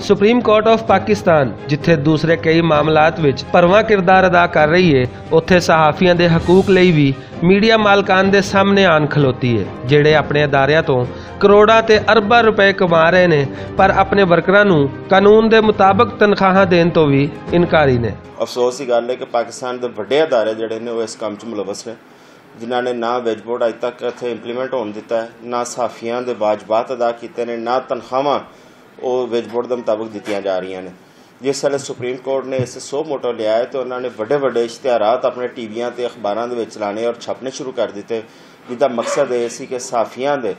Supreme court of Pakistan जिथे दूसरे कई मामलात विच भरवां किरदार अदा कर रही है, उत्थे सहाफियां दे हकूक लई भी मीडिया मालकान दे सामने आन खलोती है, जिहड़े अपने अदारियां तो करोड़ां ते अरबां रुपए कमा रहे ने, पर अपने वर्करां नूं कानून दे मुताबिक तनख्वाहां देण तो भी इनकारी ने। अफसोस की गल है कि पाकिस्तान के वड्डे अदारे जिहड़े ने इस काम च मुलवस ने, जिन्हां ने ना वेज बोर्ड अज तक इत्थे इंप्लीमेंट होने दिता है, ना सहाफियां दे वाजबात अदा कीते ने, ना तनख्वाहां वो वेज बोर्ड के मुताबिक दित्तियां जा रही ने। जिस वेले सुप्रीम कोर्ट ने इस सो मोटो लिया है तो उन्होंने बड़े बड़े इश्तिहारात अपने टीवियां ते अखबारां दे विच लाने और छपने शुरू कर दिते, जिसका मकसद ये सी कि सहाफियां दे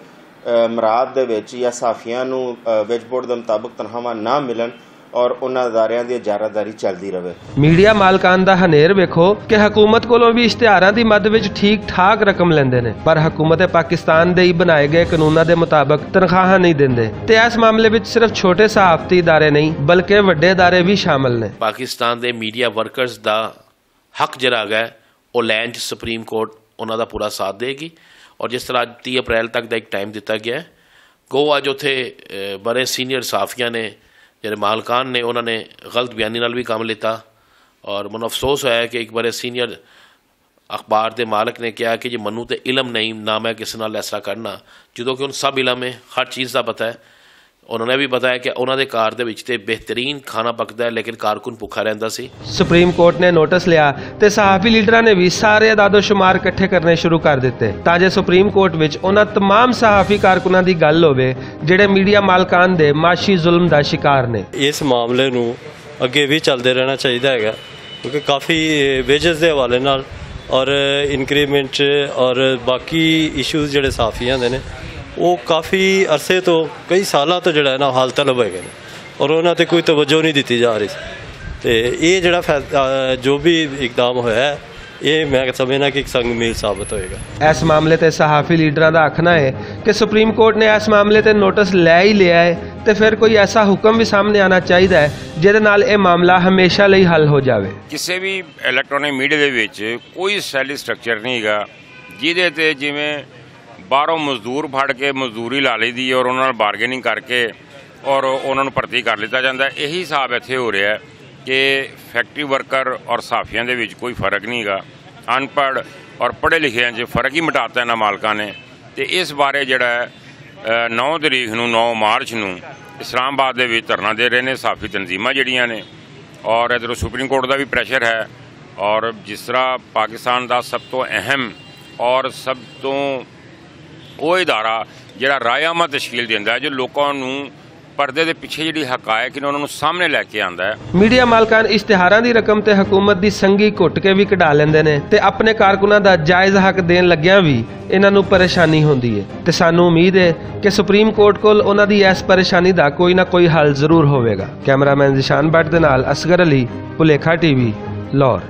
मराद दे विच या सहाफियां नूं वेज बोर्ड के मुताबिक तनख्वाहां ना मिलन और उन्हां अदारियां दी इजारादारी चलती रहे। मीडिया मालकान दा हनेर वेखो कि हुकूमत कोलों भी इश्तिहारां दी मद विच ठीक ठाक रकम लैंदे ने, पर हुकूमत पाकिस्तान दे ही बनाए गए कानूनां दे मुताबिक तनख्वाहां नहीं दिंदे। ते इस मामले विच सिर्फ छोटे सहाफती इदारे नहीं बल्कि वड्डे इदारे भी शामिल ने। पाकिस्तान दे मीडिया वर्कर्स दा हक जिहड़ा है वो लैण च सुप्रीम कोर्ट उन्हां दा पूरा साथ देगी और जिस तरह 30 अप्रैल तक दा एक टाइम दिता गया है, गो अज उत्थे बड़े सीनियर सहाफियां ने ਜਿਹੜੇ मालकान ने उन्होंने गलत बयानी नाल भी काम लिता और मैं अफसोस होया कि एक बड़े सीनियर अखबार के मालिक ने कहा कि जी मनु तो इलम नहीं ना मैं किसी नाल ऐसा करना, जो कि उन सब इलम है, हर चीज़ का पता है। उन्होंने भी बताया कि उन्होंने कार दे विच ते बेहतरीन खाना पकता है लेकिन कारकुन भुखा रहिंदा सी। सुप्रीम कोर्ट ने नोटिस लिया ते सहाफी लीडरां ने भी सारे अदादो शुमार इकट्ठे करने शुरू कर दिते ताजे सुप्रीम कोर्ट विच उन्हां तमाम सहाफी कारकुनां दी गल होवे जिहड़े मीडिया मालकान दे माशी जुल्म दा शिकार ने। इस मामले नूं अगे भी चलते रहना चाहिए है क्योंकि काफ़ी वेजेस के हवाले नाल और इनक्रीमेंट और बाकी इशूज़ जिहड़े सहाफियां दे ने वो काफ़ी अरसे तो कई सालों तो जोड़ा है ना हाल तलब है और उन्होंने कोई तवज्जो नहीं दी जा रही। तो ये जोड़ा जो भी इकदाम होया है ये मैं समझना कि एक संगमील साबित होएगा। इस मामले ते सहाफी लीडरां दा आखना है कि सुप्रीम कोर्ट ने इस मामले ते नोटिस लै ही लिया है तो फिर कोई ऐसा हुक्म भी सामने आना चाहिए है जिहदे नाल ये मामला हमेशा लई हल हो जाए। किसी भी इलैक्ट्रॉनिक मीडिया दे विच कोई सैलरी स्ट्रक्चर नहीं है जिहदे ते जिवें बाहरों मजदूर फड़ के मजदूरी ला ली दी और उन्होंने बारगेनिंग करके और उन्होंने भर्ती कर लिया जाता है। यही हिसाब इत्थे हो रहा है कि फैक्ट्री वर्कर और सहाफियां दे विच कोई फर्क नहीं है, अनपढ़ और पढ़े लिखे फर्क ही मिटाता इन्हां मालकां ने। तो इस बारे जिहड़ा 9 तरीक नूं 9 मार्च नूं इस्लामाबाद दे विच धरना दे रहे ने सहाफी तंजीमां जिहड़ियां ने और इधरों सुप्रीम कोर्ट का भी प्रैशर है और जिस तरह पाकिस्तान का सब तो अहम और सब तो वो इदारा जिहड़ा रायनामा तशकील दिंदा है जो लोगों नूं पर्दे दे पिछे जिहड़ी हकायक ने उन्होंने सामने लैके आंदा है। मीडिया मालकान इश्तिहारां दी रकम ते हुकूमत दी संगी घुट के भी कढा लैंदे ने ते अपने कारकुनां दा जायज़ हक देण लग्गियां भी इन्हां नूं परेशानी होंदी है ते सानूं उम्मीद है कि सुप्रीम कोर्ट कोल उन्हां दी इस परेशानी दा कोई ना कोई हल जरूर होवेगा। कैमरामैन जिशान भट्ट दे नाल असगर अली, भुलेखा टीवी, लाहौर।